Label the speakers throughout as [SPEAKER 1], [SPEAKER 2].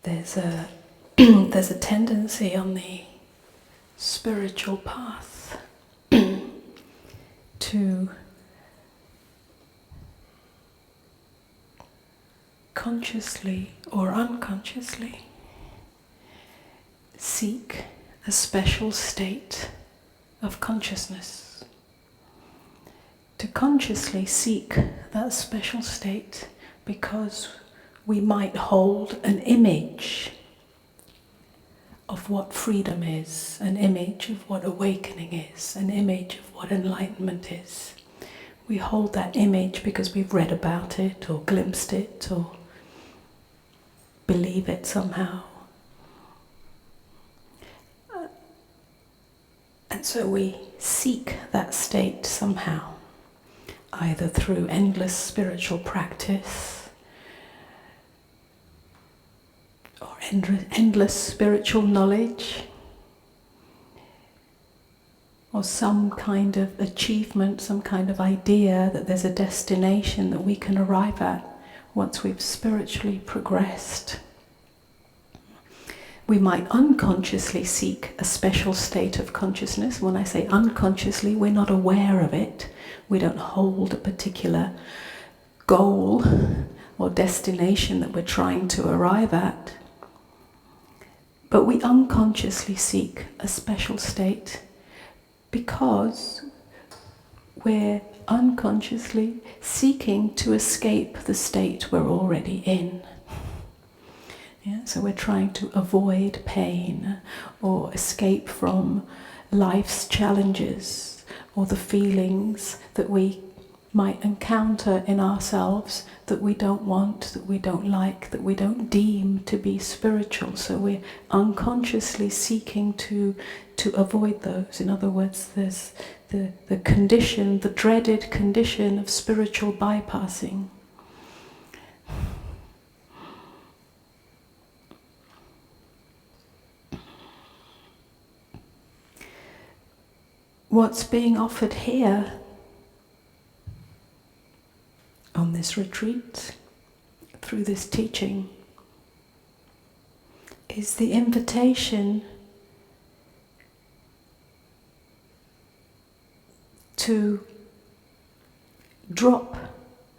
[SPEAKER 1] there's a there's a tendency on the spiritual path to consciously or unconsciously seek a special state of consciousness. To consciously seek that special state because we might hold an image of what freedom is, an image of what awakening is, an image of what enlightenment is. We hold that image because we've read about it or glimpsed it or believe it somehow. And so we seek that state somehow, either through endless spiritual practice or endless spiritual knowledge, or some kind of achievement, some kind of idea that there's a destination that we can arrive at once we've spiritually progressed. We might unconsciously seek a special state of consciousness. When I say unconsciously, we're not aware of it. We don't hold a particular goal or destination that we're trying to arrive at. But we unconsciously seek a special state because we're unconsciously seeking to escape the state we're already in. Yeah, so we're trying to avoid pain or escape from life's challenges or the feelings that we might encounter in ourselves that we don't want, that we don't like, that we don't deem to be spiritual. So we're unconsciously seeking to avoid those. In other words, there's the condition, the dreaded condition of spiritual bypassing. What's being offered here on this retreat, through this teaching, is the invitation to drop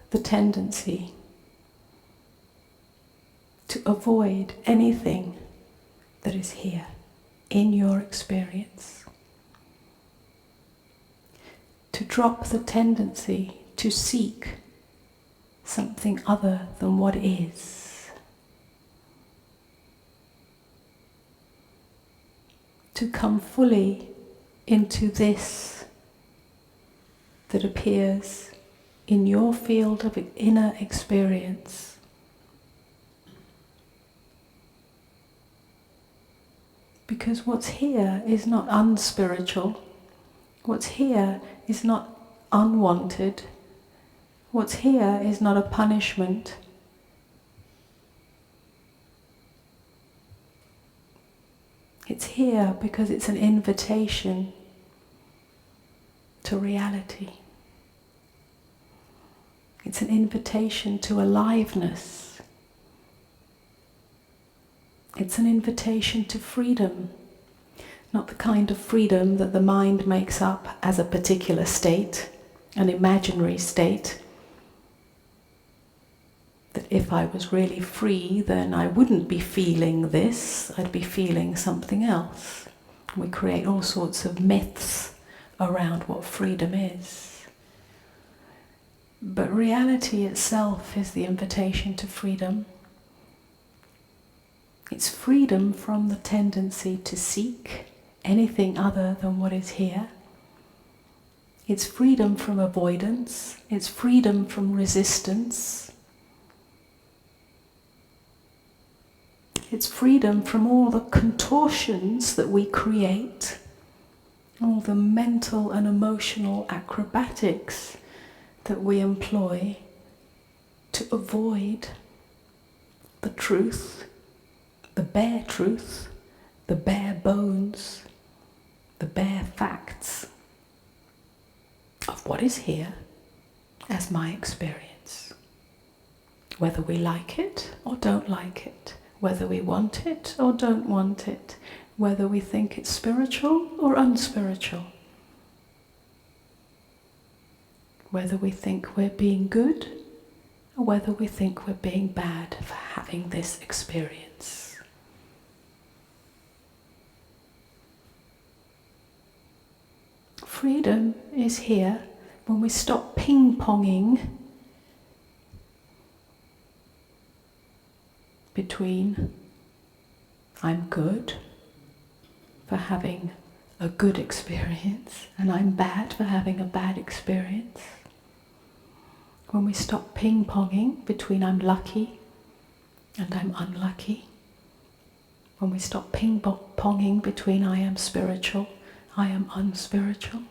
[SPEAKER 1] the tendency to avoid anything that is here in your experience. To drop the tendency to seek something other than what is. To come fully into this that appears in your field of inner experience. Because what's here is not unspiritual. What's here is not unwanted. What's here is not a punishment. It's here because it's an invitation to reality. It's an invitation to aliveness. It's an invitation to freedom. Not the kind of freedom that the mind makes up as a particular state, an imaginary state. That if I was really free, then I wouldn't be feeling this, I'd be feeling something else. We create all sorts of myths around what freedom is. But reality itself is the invitation to freedom. It's freedom from the tendency to seek anything other than what is here. It's freedom from avoidance. It's freedom from resistance. It's freedom from all the contortions that we create, all the mental and emotional acrobatics that we employ to avoid the truth, the bare truth, the bare bones, the bare facts of what is here as my experience. Whether we like it or don't like it, whether we want it or don't want it, whether we think it's spiritual or unspiritual, whether we think we're being good or whether we think we're being bad for having this experience. Freedom is here when we stop ping-ponging between I'm good for having a good experience and I'm bad for having a bad experience. When we stop ping-ponging between I'm lucky and I'm unlucky. When we stop ping-ponging between I am spiritual, I am unspiritual.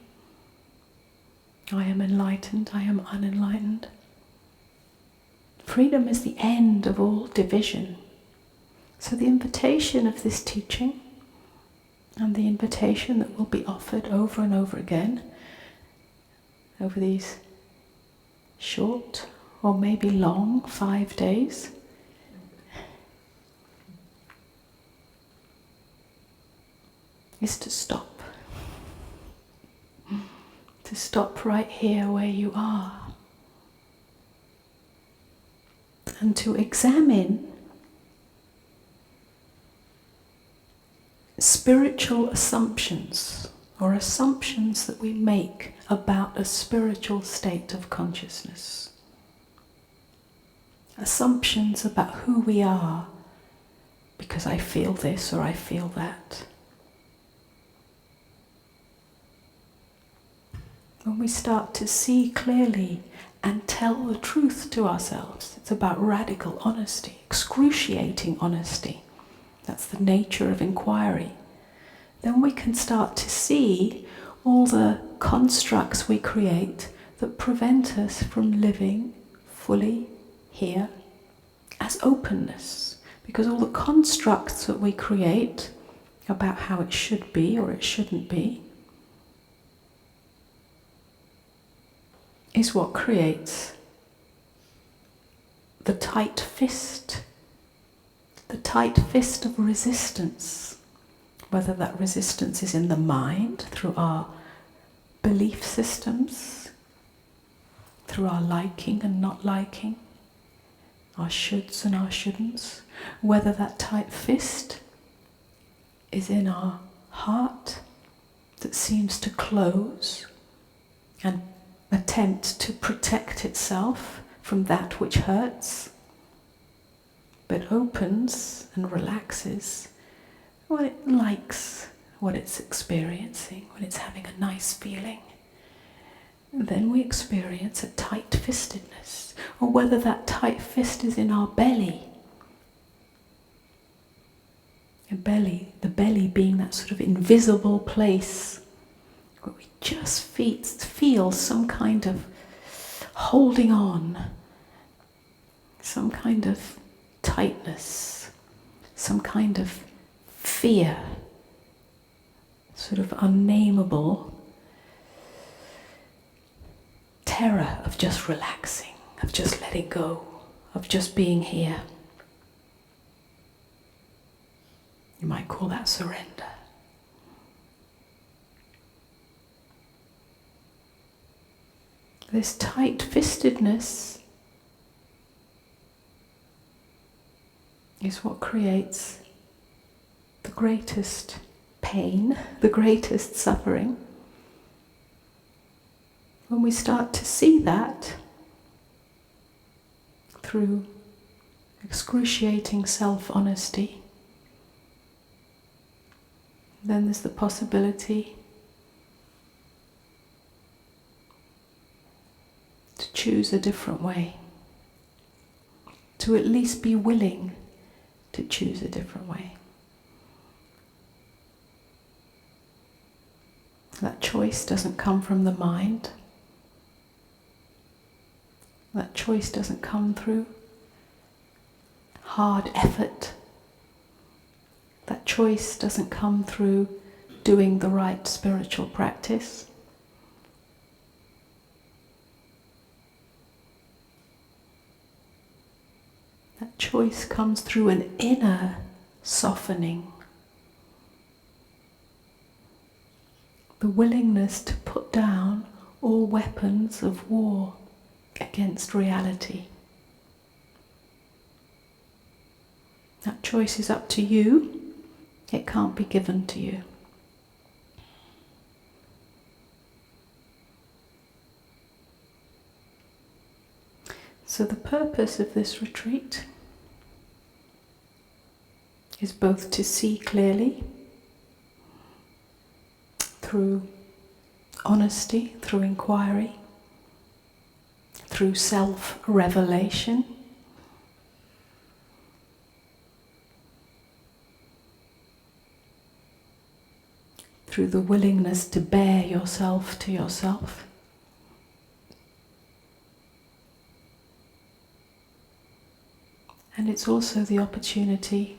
[SPEAKER 1] I am enlightened, I am unenlightened. Freedom is the end of all division. So the invitation of this teaching, and the invitation that will be offered over and over again over these short or maybe long 5 days, is to stop. To stop right here where you are. And to examine spiritual assumptions, or assumptions that we make about a spiritual state of consciousness. Assumptions about who we are, because I feel this or I feel that. When we start to see clearly and tell the truth to ourselves, it's about radical honesty, excruciating honesty. That's the nature of inquiry. Then we can start to see all the constructs we create that prevent us from living fully here as openness. Because all the constructs that we create about how it should be or it shouldn't be is what creates the tight fist of resistance, whether that resistance is in the mind, through our belief systems, through our liking and not liking, our shoulds and our shouldn'ts, whether that tight fist is in our heart that seems to close and attempt to protect itself from that which hurts, but opens and relaxes when it likes what it's experiencing, when it's having a nice feeling. And then we experience a tight-fistedness, or whether that tight fist is in our belly. The belly being that sort of invisible place where we just feel some kind of holding on, some kind of tightness, some kind of fear, sort of unnameable terror of just relaxing, of just letting go, of just being here. You might call that surrender. This tight-fistedness is what creates the greatest pain, the greatest suffering. When we start to see that through excruciating self-honesty, then there's the possibility to choose a different way, to at least be willing to choose a different way. That choice doesn't come from the mind. That choice doesn't come through hard effort. That choice doesn't come through doing the right spiritual practice. That Choice comes through an inner softening. The willingness to put down all weapons of war against reality. That choice is up to you. It can't be given to you. So the purpose of this retreat is both to see clearly through honesty, through inquiry, through self-revelation, through the willingness to bare yourself to yourself. And it's also the opportunity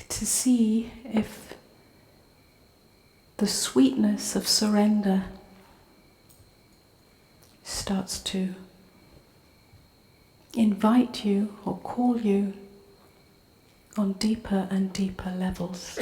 [SPEAKER 1] to see if the sweetness of surrender starts to invite you or call you on deeper and deeper levels.